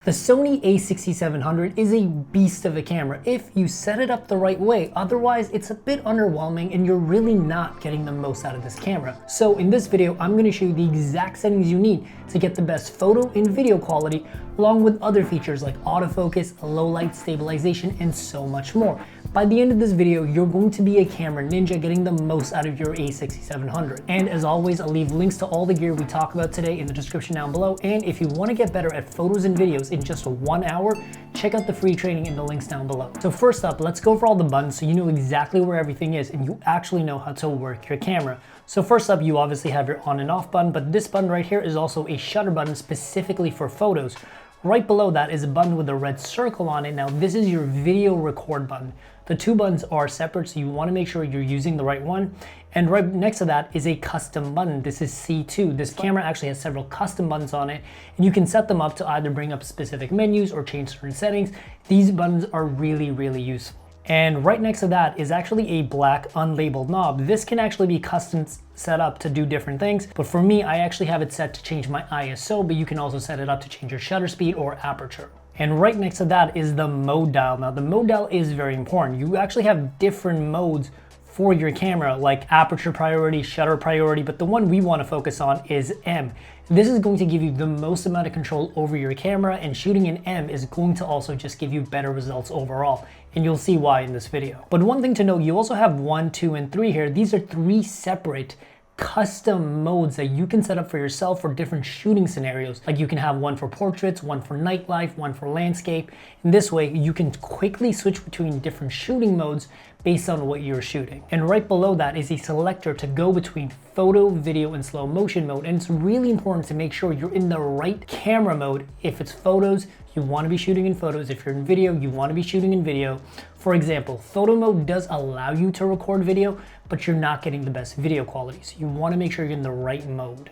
The Sony A6700 is a beast of a camera if you set it up the right way. Otherwise, it's a bit underwhelming and you're really not getting the most out of this camera. So in this video, I'm going to show you the exact settings you need to get the best photo and video quality, along with other features like autofocus, low light stabilization, and so much more. By the end of this video, you're going to be a camera ninja getting the most out of your A6700. And as always, I'll leave links to all the gear we talk about today in the description down below. And if you want to get better at photos and videos in just 1 hour, check out the free training in the links down below. So first up, let's go over all the buttons so you know exactly where everything is and you actually know how to work your camera. So first up, you obviously have your on and off button, but this button right here is also a shutter button specifically for photos. Right below that is a button with a red circle on it. Now this is your video record button. The two buttons are separate, so you want to make sure you're using the right one. And right next to that is a custom button. This is C2. This camera actually has several custom buttons on it, and you can set them up to either bring up specific menus or change certain settings. These buttons are really, really useful. And right next to that is actually a black unlabeled knob. This can actually be custom set up to do different things, but for me, I actually have it set to change my ISO, but you can also set it up to change your shutter speed or aperture. And right next to that is the mode dial. Now the mode dial is very important. You actually have different modes for your camera, like aperture priority, shutter priority, but the one we want to focus on is M. This is going to give you the most amount of control over your camera, and shooting in M is going to also just give you better results overall, and you'll see why in this video. But one thing to note, you also have 1, 2, and 3 here. These are 3 separate custom modes that you can set up for yourself for different shooting scenarios. Like you can have one for portraits, one for nightlife, one for landscape. In this way, you can quickly switch between different shooting modes based on what you're shooting. And right below that is a selector to go between photo, video, and slow motion mode. And it's really important to make sure you're in the right camera mode. If it's photos, you want to be shooting in photos. If you're in video, you want to be shooting in video. For example, photo mode does allow you to record video, but you're not getting the best video quality. So you want to make sure you're in the right mode.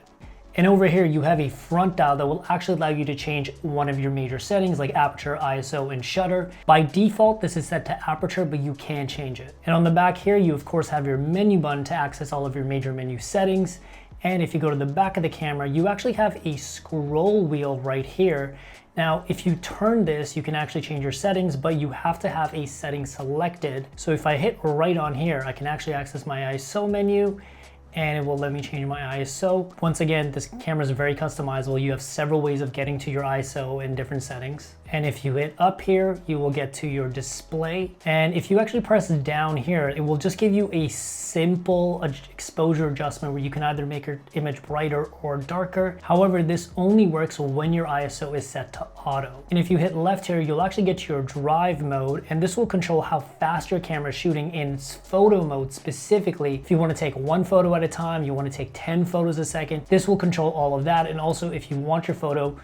And over here, you have a front dial that will actually allow you to change one of your major settings like aperture, ISO, and shutter. By default, this is set to aperture, but you can change it. And on the back here, you of course have your menu button to access all of your major menu settings. And if you go to the back of the camera, you actually have a scroll wheel right here. Now, if you turn this, you can actually change your settings, but you have to have a setting selected. So if I hit right on here, I can actually access my ISO menu, and it will let me change my ISO. Once again, this camera is very customizable. You have several ways of getting to your ISO in different settings. And if you hit up here, you will get to your display. And if you actually press down here, it will just give you a simple exposure adjustment where you can either make your image brighter or darker. However, this only works when your ISO is set to auto. And if you hit left here, you'll actually get to your drive mode, and this will control how fast your camera is shooting in photo mode specifically. If you want to take one photo at a time, you want to take 10 photos a second, this will control all of that. And also if you want your photo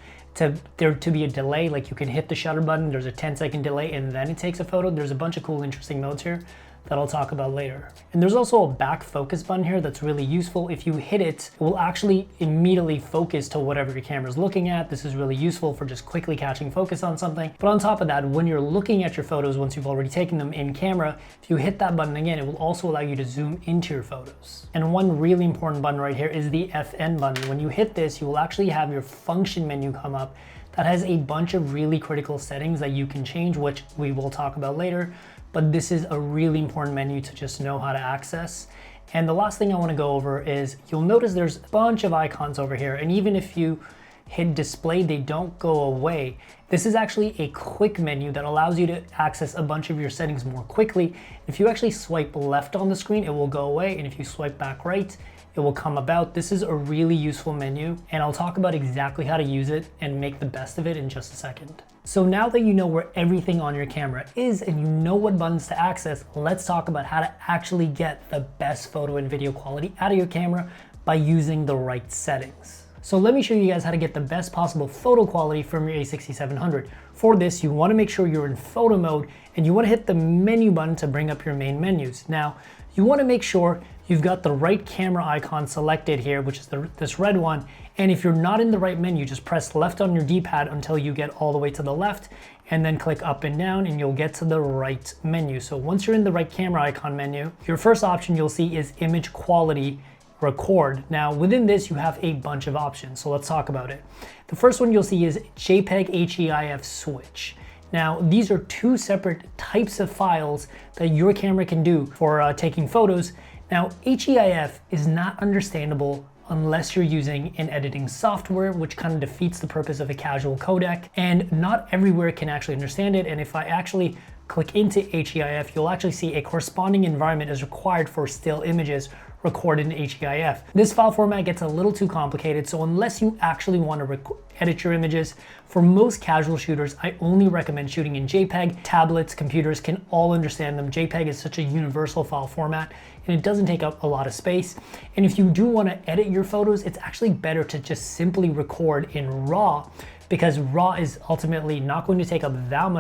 there to be a delay, like you can hit the shutter button, there's a 10-second delay, and then it takes a photo. There's a bunch of cool, interesting modes here that I'll talk about later. And there's also a back focus button here that's really useful. If you hit it, it will actually immediately focus to whatever your camera is looking at. This is really useful for just quickly catching focus on something. But on top of that, when you're looking at your photos, once you've already taken them in camera, if you hit that button again, it will also allow you to zoom into your photos. And one really important button right here is the FN button. When you hit this, you will actually have your function menu come up that has a bunch of really critical settings that you can change, which we will talk about later. But this is a really important menu to just know how to access. And the last thing I want to go over is you'll notice there's a bunch of icons over here, and even if you hit display, they don't go away. This is actually a quick menu that allows you to access a bunch of your settings more quickly. If you actually swipe left on the screen, it will go away, and if you swipe back right, it will come about. This is a really useful menu, and I'll talk about exactly how to use it and make the best of it in just a second. So now that you know where everything on your camera is and you know what buttons to access, let's talk about how to actually get the best photo and video quality out of your camera by using the right settings. So let me show you guys how to get the best possible photo quality from your A6700. For this, you want to make sure you're in photo mode, and you want to hit the menu button to bring up your main menus. Now, you want to make sure you've got the right camera icon selected here, which is this red one. And if you're not in the right menu, just press left on your D-pad until you get all the way to the left, and then click up and down, and you'll get to the right menu. So once you're in the right camera icon menu, your first option you'll see is image quality record. Now within this you have a bunch of options, so let's talk about it. The first one you'll see is JPEG HEIF switch. Now these are two separate types of files that your camera can do for taking photos. Now HEIF is not understandable unless you're using an editing software, which kind of defeats the purpose of a casual codec, and not everywhere can actually understand it. And if I actually click into HEIF, you'll actually see a corresponding environment is required for still images recorded in HEIF. This file format gets a little too complicated, so unless you actually want to edit your images, for most casual shooters, I only recommend shooting in JPEG. Tablets, computers can all understand them. JPEG is such a universal file format, and it doesn't take up a lot of space. And if you do want to edit your photos, it's actually better to just simply record in RAW, because RAW is ultimately not going to take up that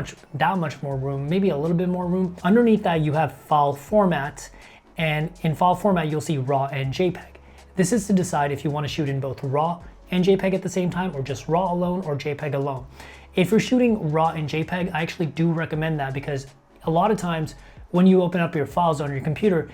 much more room, maybe a little bit more room. Underneath that, you have file format, and in file format, you'll see RAW and JPEG. This is to decide if you want to shoot in both RAW and JPEG at the same time, or just RAW alone or JPEG alone. If you're shooting RAW and JPEG, I actually do recommend that, because a lot of times when you open up your files on your computer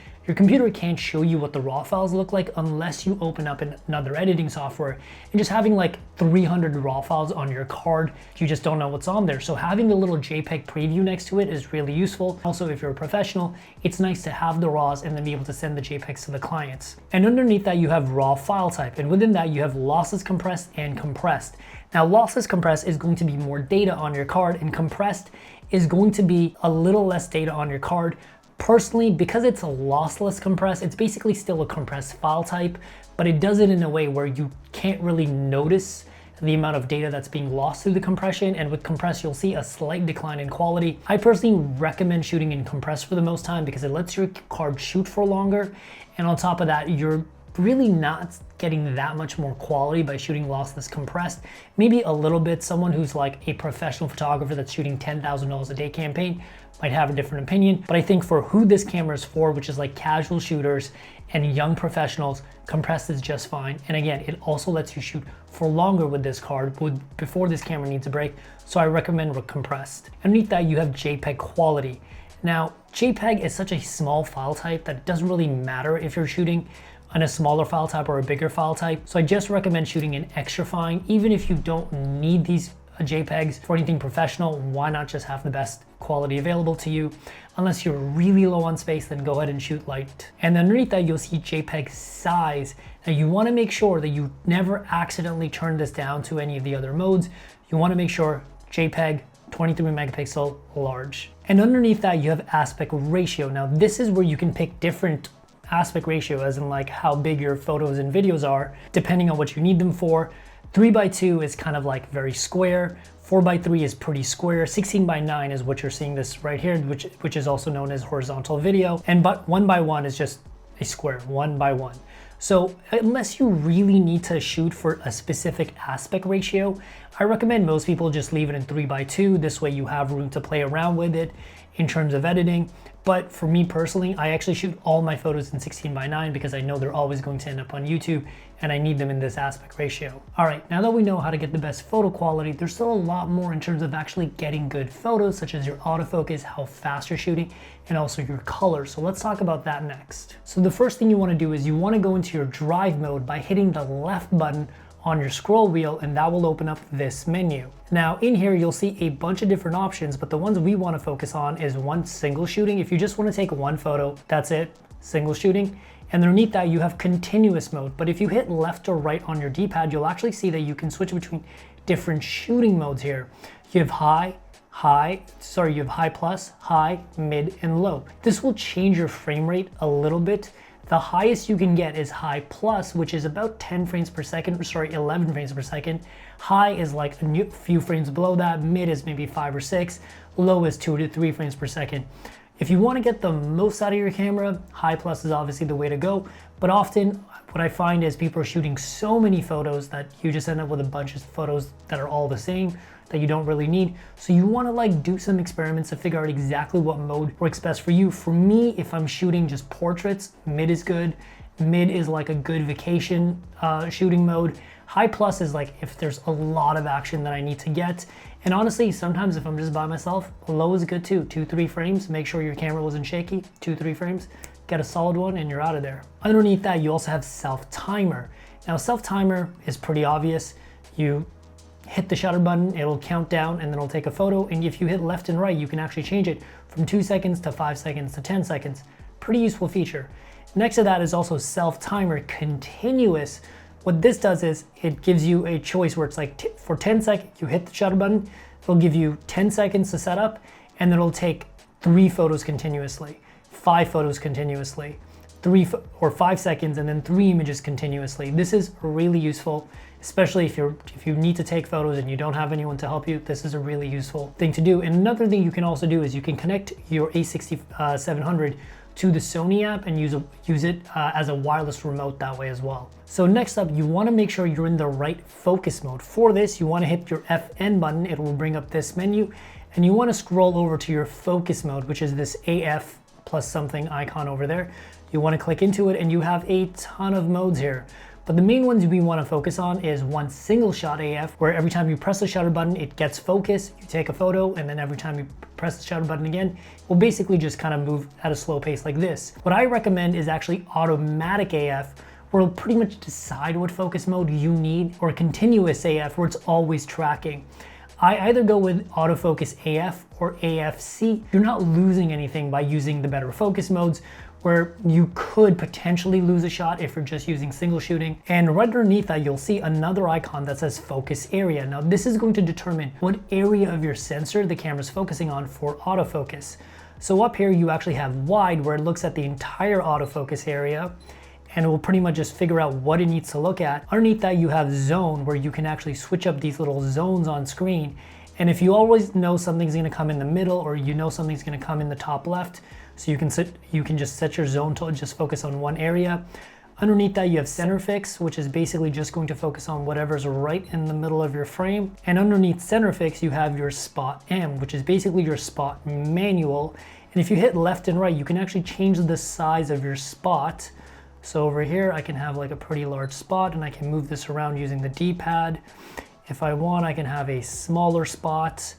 can't show you what the RAW files look like unless you open up another editing software. And just having like 300 RAW files on your card, you just don't know what's on there. So having a little JPEG preview next to it is really useful. Also, if you're a professional, it's nice to have the RAWs and then be able to send the JPEGs to the clients. And underneath that, you have RAW file type. And within that, you have lossless compressed and compressed. Now, lossless compressed is going to be more data on your card, and compressed is going to be a little less data on your card. Personally, because it's a lossless compressed, it's basically still a compressed file type, but it does it in a way where you can't really notice the amount of data that's being lost through the compression. And with compressed, you'll see a slight decline in quality. I personally recommend shooting in compressed for the most time, because it lets your card shoot for longer. And on top of that, you're really not getting that much more quality by shooting lossless compressed. Maybe a little bit. Someone who's like a professional photographer that's shooting $10,000 a day campaign might have a different opinion, but I think for who this camera is for, which is like casual shooters and young professionals, compressed is just fine. And again, it also lets you shoot for longer with this card before this camera needs a break, so I recommend compressed. Underneath that, you have JPEG quality. Now, JPEG is such a small file type that it doesn't really matter if you're shooting on a smaller file type or a bigger file type. So I just recommend shooting in extra fine. Even if you don't need these JPEGs for anything professional, why not just have the best quality available to you? Unless you're really low on space, then go ahead and shoot light. And underneath that, you'll see JPEG size. Now you want to make sure that you never accidentally turn this down to any of the other modes. You want to make sure JPEG 23 megapixel large. And underneath that, you have aspect ratio. Now this is where you can pick different aspect ratio, as in like how big your photos and videos are, depending on what you need them for. 3:2 is kind of like very square. 4:3 is pretty square. 16:9 is what you're seeing this right here, which is also known as horizontal video. And but 1:1 is just a square, 1:1. So unless you really need to shoot for a specific aspect ratio, I recommend most people just leave it in 3:2. This way you have room to play around with it in terms of editing. But for me personally, I actually shoot all my photos in 16:9 because I know they're always going to end up on YouTube and I need them in this aspect ratio. All right, now that we know how to get the best photo quality, there's still a lot more in terms of actually getting good photos, such as your autofocus, how fast you're shooting, and also your color. So let's talk about that next. So the first thing you want to do is you want to go into your drive mode by hitting the left button on your scroll wheel, and that will open up this menu. Now in here, you'll see a bunch of different options, but the ones we want to focus on is one, single shooting. If you just want to take one photo, that's it, single shooting. And underneath that, you have continuous mode. But if you hit left or right on your D-pad, you'll actually see that you can switch between different shooting modes here. You have high plus, high, mid, and low. This will change your frame rate a little bit. The highest you can get is high plus, which is about 11 frames per second. High is like a few frames below that. Mid is maybe 5 or 6. Low is 2 to 3 frames per second. If you want to get the most out of your camera, high plus is obviously the way to go. But often what I find is people are shooting so many photos that you just end up with a bunch of photos that are all the same that you don't really need. So you want to like do some experiments to figure out exactly what mode works best for you. For me, if I'm shooting just portraits, mid is good. Mid is like a good vacation shooting mode. High plus is like if there's a lot of action that I need to get. And honestly, sometimes if I'm just by myself, low is good too. 2-3 frames, make sure your camera wasn't shaky. 2-3 frames, get a solid one and you're out of there. Underneath that, you also have self-timer. Now self-timer is pretty obvious. You hit the shutter button, it'll count down and then it'll take a photo. And if you hit left and right, you can actually change it from 2 seconds to 5 seconds to 10 seconds. Pretty useful feature. Next to that is also self-timer continuous. What this does is it gives you a choice where it's like for 10 seconds, you hit the shutter button, it'll give you 10 seconds to set up, and then it'll take 3 photos continuously, 5 photos continuously, 5 seconds, and then 3 images continuously. This is really useful, especially if you need to take photos and you don't have anyone to help you. This is a really useful thing to do. And another thing you can also do is you can connect your A6700 to the Sony app and use it as a wireless remote that way as well. So next up, you want to make sure you're in the right focus mode. For this, you want to hit your FN button. It will bring up this menu, and you want to scroll over to your focus mode, which is this AF plus something icon over there. You want to click into it, and you have a ton of modes here. But the main ones we want to focus on is one single shot AF, where every time you press the shutter button, it gets focus, you take a photo, and then every time you press the shutter button again, it will basically just kind of move at a slow pace like this. What I recommend is actually automatic AF, where it'll pretty much decide what focus mode you need, or continuous AF, where it's always tracking. I either go with autofocus AF or AFC. You're not losing anything by using the better focus modes, where you could potentially lose a shot if you're just using single shooting. And right underneath that, you'll see another icon that says focus area. Now this is going to determine what area of your sensor the camera's focusing on for autofocus. So up here, you actually have wide, where it looks at the entire autofocus area, and it will pretty much just figure out what it needs to look at. Underneath that, you have zone, where you can actually switch up these little zones on screen. And if you always know something's gonna come in the middle, or you know something's gonna come in the top left, so you can just set your zone to just focus on one area. Underneath that, you have center fix, which is basically just going to focus on whatever's right in the middle of your frame. And underneath center fix, you have your spot M, which is basically your spot manual. And if you hit left and right, you can actually change the size of your spot. So over here, I can have like a pretty large spot, and I can move this around using the D-pad. If I want, I can have a smaller spot.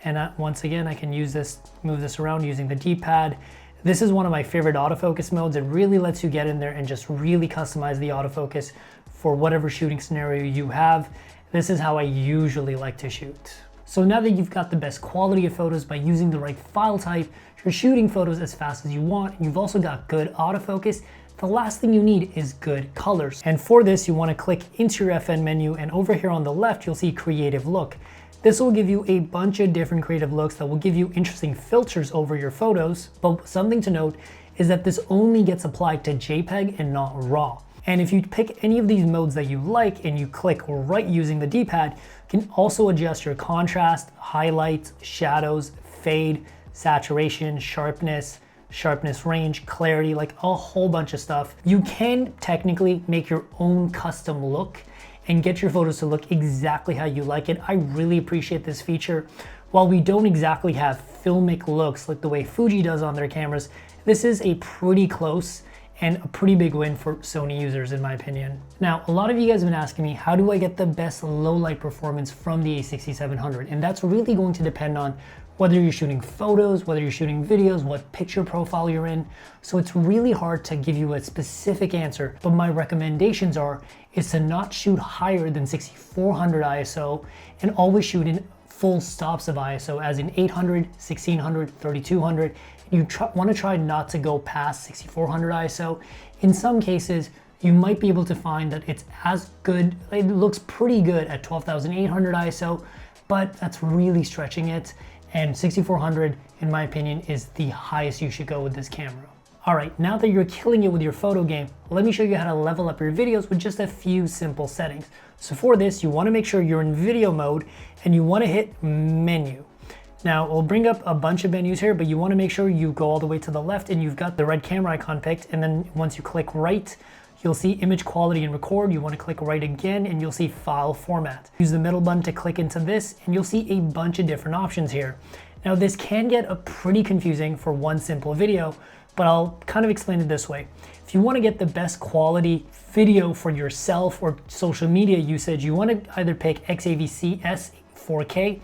And once again, I can move this around using the D-pad. This is one of my favorite autofocus modes. It really lets you get in there and just really customize the autofocus for whatever shooting scenario you have. This is how I usually like to shoot. So now that you've got the best quality of photos by using the right file type, you're shooting photos as fast as you want, and you've also got good autofocus, the last thing you need is good colors. And for this, you want to click into your FN menu, and over here on the left, you'll see creative look. This will give you a bunch of different creative looks that will give you interesting filters over your photos. But something to note is that this only gets applied to JPEG and not RAW. And if you pick any of these modes that you like and you click right using the D-pad, you can also adjust your contrast, highlights, shadows, fade, saturation, sharpness range, clarity, like a whole bunch of stuff. You can technically make your own custom look and get your photos to look exactly how you like it. I really appreciate this feature. While we don't exactly have filmic looks like the way Fuji does on their cameras, this is a pretty close and a pretty big win for Sony users in my opinion. Now, a lot of you guys have been asking me, how do I get the best low light performance from the A6700? And that's really going to depend on whether you're shooting photos, whether you're shooting videos, what picture profile you're in. So it's really hard to give you a specific answer, but my recommendations is to not shoot higher than 6400 ISO and always shoot in full stops of ISO, as in 800, 1600, 3200. You want to try not to go past 6400 ISO. In some cases, you might be able to find that it's as good, it looks pretty good at 12,800 ISO, but that's really stretching it. And 6400, in my opinion, is the highest you should go with this camera. All right, now that you're killing it with your photo game, let me show you how to level up your videos with just a few simple settings. So for this, you want to make sure you're in video mode and you want to hit menu. Now, it'll bring up a bunch of menus here, but you want to make sure you go all the way to the left and you've got the red camera icon picked. And then once you click right, you'll see image quality and record. You want to click right again and you'll see file format. Use the middle button to click into this and you'll see a bunch of different options here. Now this can get pretty confusing for one simple video, but I'll kind of explain it this way. If you want to get the best quality video for yourself or social media usage, you want to either pick XAVC S 4K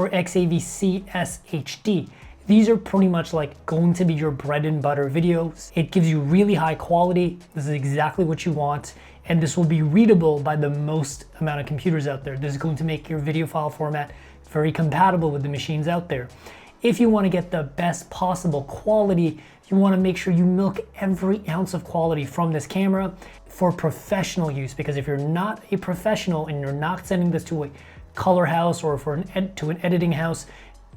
or XAVC SHD. These are pretty much like going to be your bread and butter videos. It gives you really high quality. This is exactly what you want. And this will be readable by the most amount of computers out there. This is going to make your video file format very compatible with the machines out there. If you want to get the best possible quality, you want to make sure you milk every ounce of quality from this camera for professional use. Because if you're not a professional and you're not sending this to a color house or to an editing house,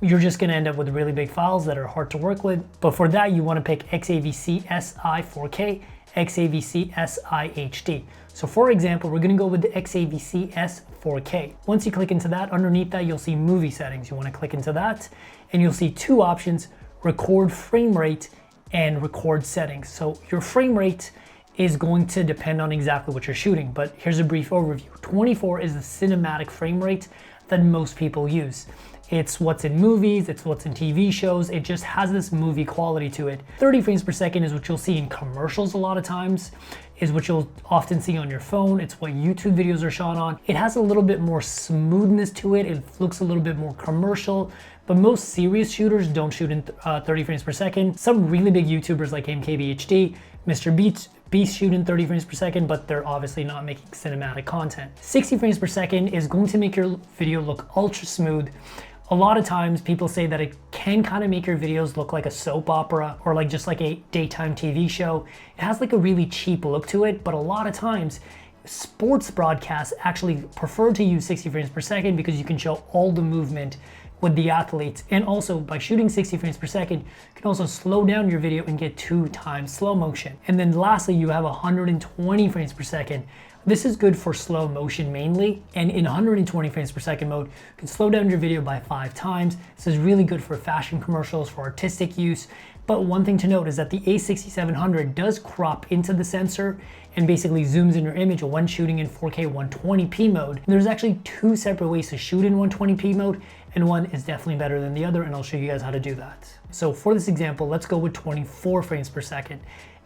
you're just going to end up with really big files that are hard to work with. But for that, you want to pick XAVC SI 4K, XAVC SI HD. So for example, we're going to go with the XAVC S 4K. Once you click into that, underneath that, you'll see movie settings. You want to click into that and you'll see two options: record frame rate and record settings. So your frame rate is going to depend on exactly what you're shooting, but here's a brief overview. 24 is the cinematic frame rate that most people use. It's what's in movies, it's what's in TV shows, it just has this movie quality to it. 30 frames per second is what you'll see in commercials a lot of times, is what you'll often see on your phone, it's what YouTube videos are shot on. It has a little bit more smoothness to it, it looks a little bit more commercial, but most serious shooters don't shoot in 30 frames per second. Some really big YouTubers like MKBHD, Mr. Beast shoot in 30 frames per second, but they're obviously not making cinematic content. 60 frames per second is going to make your video look ultra smooth. A lot of times people say that it can kind of make your videos look like a soap opera or like just like a daytime TV show. It has like a really cheap look to it, but a lot of times sports broadcasts actually prefer to use 60 frames per second because you can show all the movement with the athletes. And also by shooting 60 frames per second, you can also slow down your video and get 2x slow motion. And then lastly, you have 120 frames per second. This is good for slow motion mainly, and in 120 frames per second mode, you can slow down your video by 5 times. This is really good for fashion commercials, for artistic use. But one thing to note is that the A6700 does crop into the sensor and basically zooms in your image when shooting in 4K 120p mode. And there's actually two separate ways to shoot in 120p mode, and one is definitely better than the other, and I'll show you guys how to do that. So for this example, let's go with 24 frames per second.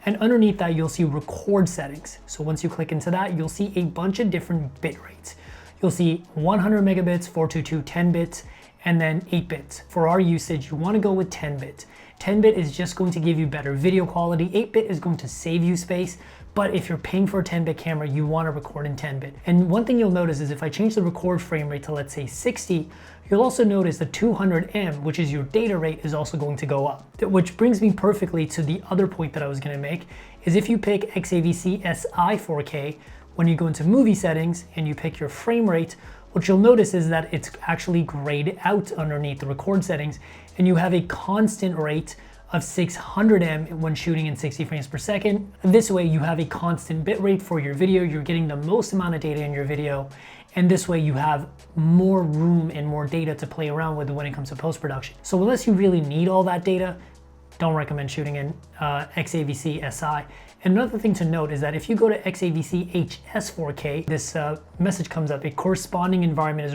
And underneath that, you'll see record settings. So once you click into that, you'll see a bunch of different bit rates. You'll see 100 megabits, 422, 10 bits, and then 8 bits. For our usage, you want to go with 10 bit. 10 bit is just going to give you better video quality. 8 bit is going to save you space. But if you're paying for a 10 bit camera, you want to record in 10 bit. And one thing you'll notice is if I change the record frame rate to, let's say, 60, you'll also notice the 200M, which is your data rate, is also going to go up. Which brings me perfectly to the other point that I was going to make, is if you pick XAVC SI 4K, when you go into movie settings and you pick your frame rate, what you'll notice is that it's actually grayed out underneath the record settings, and you have a constant rate of 600M when shooting in 60 frames per second. This way you have a constant bit rate for your video, you're getting the most amount of data in your video, and this way you have more room and more data to play around with when it comes to post-production. So unless you really need all that data, don't recommend shooting in XAVC SI. And another thing to note is that if you go to XAVC HS 4K, this message comes up: a corresponding environment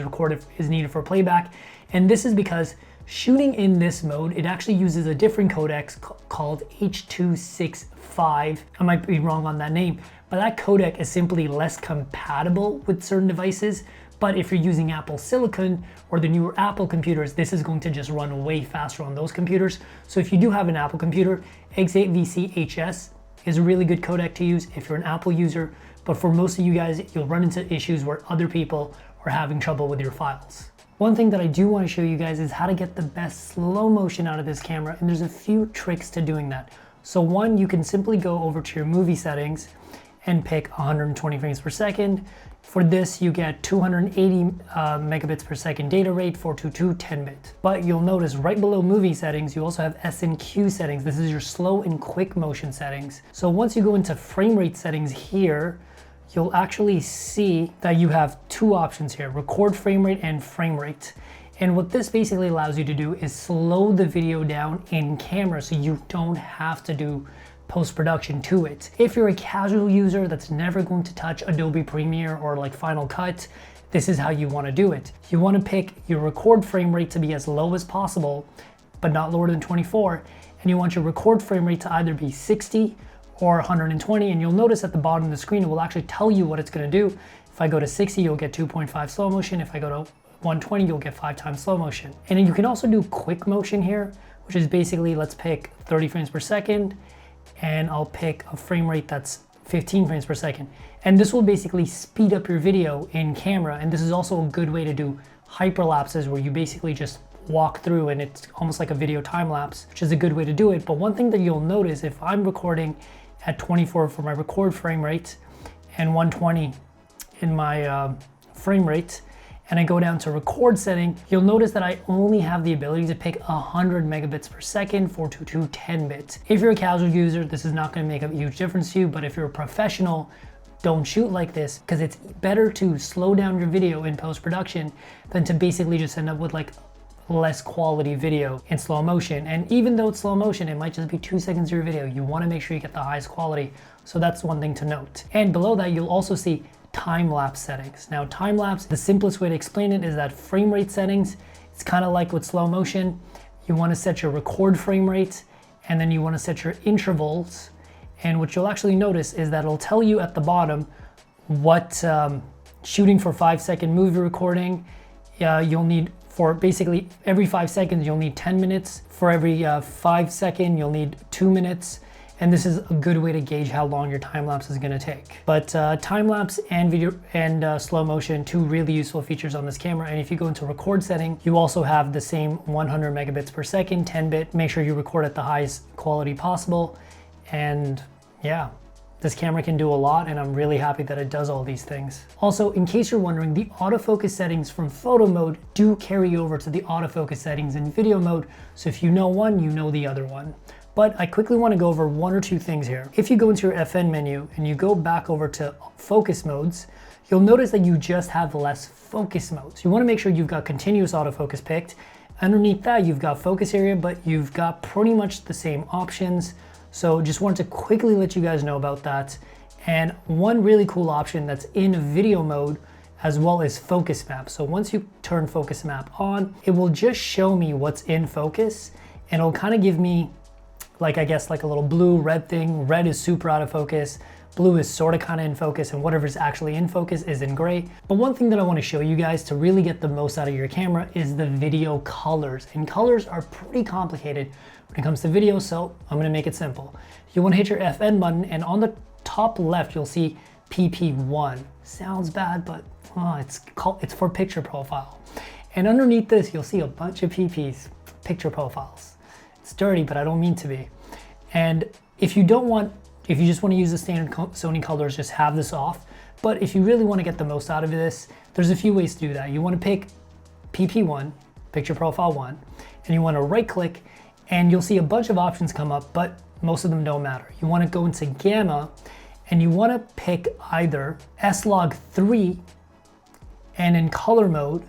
is needed for playback. And this is because shooting in this mode, it actually uses a different codec called H.265. I might be wrong on that name, but that codec is simply less compatible with certain devices. But if you're using Apple Silicon or the newer Apple computers, this is going to just run way faster on those computers. So if you do have an Apple computer, X8VC HS is a really good codec to use if you're an Apple user. But for most of you guys, you'll run into issues where other people are having trouble with your files. One thing that I do want to show you guys is how to get the best slow motion out of this camera, and there's a few tricks to doing that. So one, you can simply go over to your movie settings and pick 120 frames per second. For this, you get 280 megabits per second data rate, 422, 10 bit. But you'll notice right below movie settings, you also have S&Q settings. This is your slow and quick motion settings. So once you go into frame rate settings here, you'll actually see that you have two options here: record frame rate and frame rate. And what this basically allows you to do is slow the video down in camera so you don't have to do post-production to it. If you're a casual user that's never going to touch Adobe Premiere or like Final Cut, this is how you want to do it. You want to pick your record frame rate to be as low as possible, but not lower than 24. And you want your record frame rate to either be 60 or 120, and you'll notice at the bottom of the screen, it will actually tell you what it's going to do. If I go to 60, you'll get 2.5 slow motion. If I go to 120, you'll get 5 times slow motion. And then you can also do quick motion here, which is basically, let's pick 30 frames per second, and I'll pick a frame rate that's 15 frames per second. And this will basically speed up your video in camera. And this is also a good way to do hyperlapses, where you basically just walk through and it's almost like a video time lapse, which is a good way to do it. But one thing that you'll notice, if I'm recording at 24 for my record frame rate and 120 in my frame rate, and I go down to record setting, you'll notice that I only have the ability to pick 100 megabits per second for 10 bits. If you're a casual user, this is not going to make a huge difference to you, but if you're a professional, don't shoot like this, because it's better to slow down your video in post-production than to basically just end up with like less quality video in slow motion. And even though it's slow motion, it might just be 2 seconds of your video. You want to make sure you get the highest quality. So that's one thing to note. And below that, you'll also see time-lapse settings. Now, time-lapse, the simplest way to explain it is that frame rate settings, it's kind of like with slow motion. You want to set your record frame rate, and then you want to set your intervals. And what you'll actually notice is that it'll tell you at the bottom what shooting for 5-second movie recording, you'll need for basically every 5 seconds, you'll need 10 minutes. For every 5 second, you'll need 2 minutes. And this is a good way to gauge how long your time lapse is gonna take. But time lapse and video and slow motion, 2 really useful features on this camera. And if you go into record setting, you also have the same 100 megabits per second, 10-bit. Make sure you record at the highest quality possible. And yeah, this camera can do a lot, and I'm really happy that it does all these things. Also, in case you're wondering, the autofocus settings from photo mode do carry over to the autofocus settings in video mode. So if you know one, you know the other one. But I quickly want to go over 1 or 2 things here. If you go into your FN menu and you go back over to focus modes, you'll notice that you just have less focus modes. You want to make sure you've got continuous autofocus picked. Underneath that, you've got focus area, but you've got pretty much the same options. So just wanted to quickly let you guys know about that. And one really cool option that's in video mode as well as focus map. So once you turn focus map on, it will just show me what's in focus, and it'll kind of give me like, I guess, like a little blue, red thing. Red is super out of focus. Blue is sort of kind of in focus, and whatever's actually in focus is in gray. But one thing that I want to show you guys to really get the most out of your camera is the video colors. And colors are pretty complicated when it comes to video, so I'm going to make it simple. You want to hit your FN button, and on the top left, you'll see PP1. Sounds bad, but it's for picture profile. And underneath this, you'll see a bunch of PPs, picture profiles. It's dirty, but I don't mean to be. And if you just want to use the standard Sony colors, just have this off. But if you really want to get the most out of this, there's a few ways to do that. You want to pick PP1, picture profile 1, and you want to right click, and you'll see a bunch of options come up, but most of them don't matter. You want to go into gamma, and you want to pick either S-Log 3, and in color mode,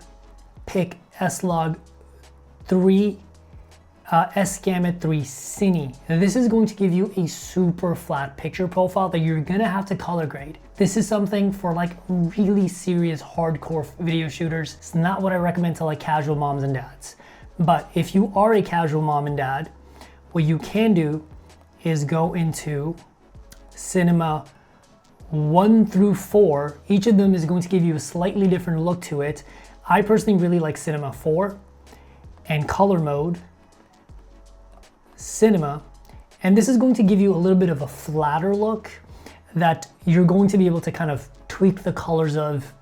pick S-Log 3 S-Gamut 3 Cine. Now, this is going to give you a super flat picture profile that you're gonna have to color grade. This is something for like really serious hardcore video shooters. It's not what I recommend to like casual moms and dads. But if you are a casual mom and dad, what you can do is go into Cinema 1 through 4. Each of them is going to give you a slightly different look to it. I personally really like Cinema 4 and color mode, Cinema, and this is going to give you a little bit of a flatter look that you're going to be able to kind of tweak the colors of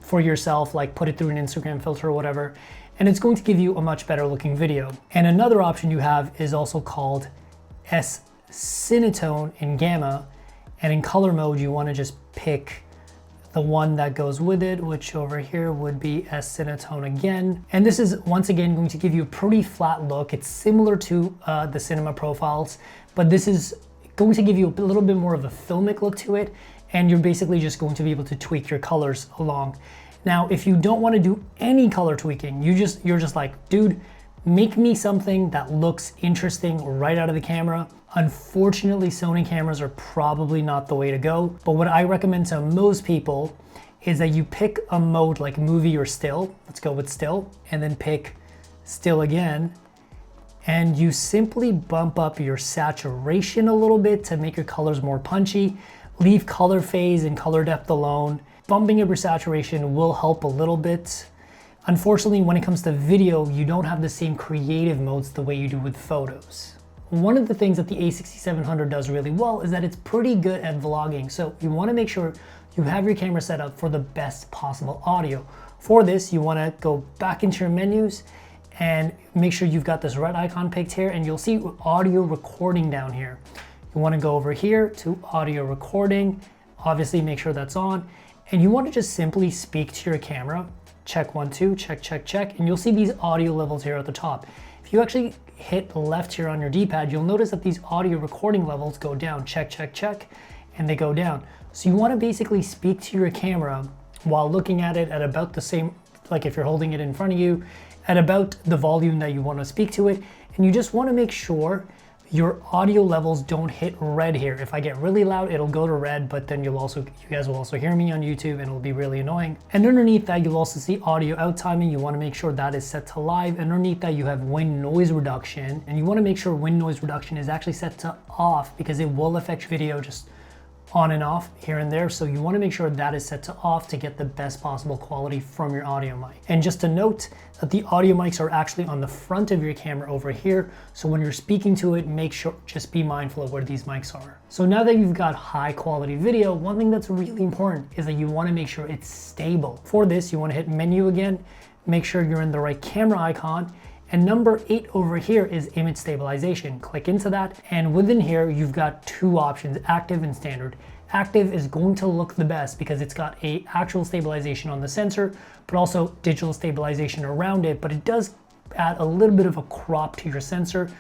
for yourself, like put it through an Instagram filter or whatever, and it's going to give you a much better looking video. And another option you have is also called S-Cinetone in gamma, and in color mode you want to just pick the one that goes with it, which over here would be S-Cinetone again. And this is once again going to give you a pretty flat look. It's similar to the cinema profiles, but this is going to give you a little bit more of a filmic look to it, and you're basically just going to be able to tweak your colors along. Now, if you don't want to do any color tweaking, you're just like, dude, make me something that looks interesting right out of the camera. Unfortunately, Sony cameras are probably not the way to go, but what I recommend to most people is that you pick a mode like movie or still. Let's go with still, and then pick still again, and you simply bump up your saturation a little bit to make your colors more punchy. Leave color phase and color depth alone. Bumping up your saturation will help a little bit. Unfortunately, when it comes to video, you don't have the same creative modes the way you do with photos. One of the things that the A6700 does really well is that it's pretty good at vlogging. So you want to make sure you have your camera set up for the best possible audio. For this, you want to go back into your menus and make sure you've got this red icon picked here, and you'll see audio recording down here. You want to go over here to audio recording, obviously make sure that's on, and you want to just simply speak to your camera. Check 1, 2, check, check, check, and you'll see these audio levels here at the top. If you actually hit left here on your D-pad, you'll notice that these audio recording levels go down, check, check, check, and they go down. So you want to basically speak to your camera while looking at it at about the same, like if you're holding it in front of you, at about the volume that you want to speak to it, and you just want to make sure your audio levels don't hit red here. If I get really loud, it'll go to red, but then you guys will also hear me on YouTube and it'll be really annoying. And underneath that, you'll also see audio out timing. You want to make sure that is set to live. And underneath that, you have wind noise reduction, and you want to make sure wind noise reduction is actually set to off because it will affect video just on and off here and there. So you want to make sure that is set to off to get the best possible quality from your audio mic. And just to note that the audio mics are actually on the front of your camera over here. So when you're speaking to it, make sure, just be mindful of where these mics are. So now that you've got high quality video, one thing that's really important is that you want to make sure it's stable. For this, you want to hit menu again, make sure you're in the right camera icon, and number 8 over here is image stabilization. Click into that, and within here, you've got 2 options, active and standard. Active is going to look the best because it's got a actual stabilization on the sensor, but also digital stabilization around it, but it does add a little bit of a crop to your sensor,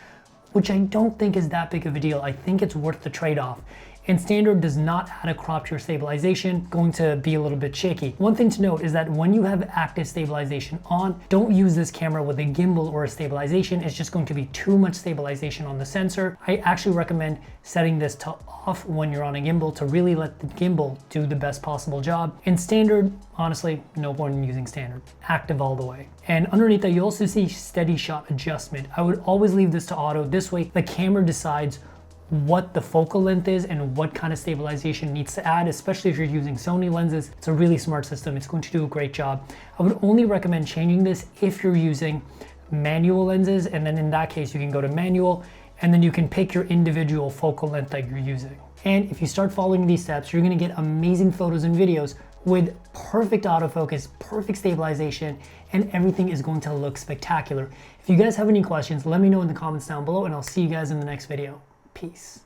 which I don't think is that big of a deal. I think it's worth the trade-off. And standard does not add a crop to your stabilization, going to be a little bit shaky. One thing to note is that when you have active stabilization on, don't use this camera with a gimbal or a stabilization. It's just going to be too much stabilization on the sensor. I actually recommend setting this to off when you're on a gimbal to really let the gimbal do the best possible job. In standard, honestly, no point in using standard. Active all the way. And underneath that, you also see steady shot adjustment. I would always leave this to auto. This way, the camera decides what the focal length is and what kind of stabilization needs to add, especially if you're using Sony lenses. It's a really smart system. It's going to do a great job. I would only recommend changing this if you're using manual lenses, and then in that case, you can go to manual, and then you can pick your individual focal length that you're using. And if you start following these steps, you're gonna get amazing photos and videos with perfect autofocus, perfect stabilization, and everything is going to look spectacular. If you guys have any questions, let me know in the comments down below, and I'll see you guys in the next video. Peace.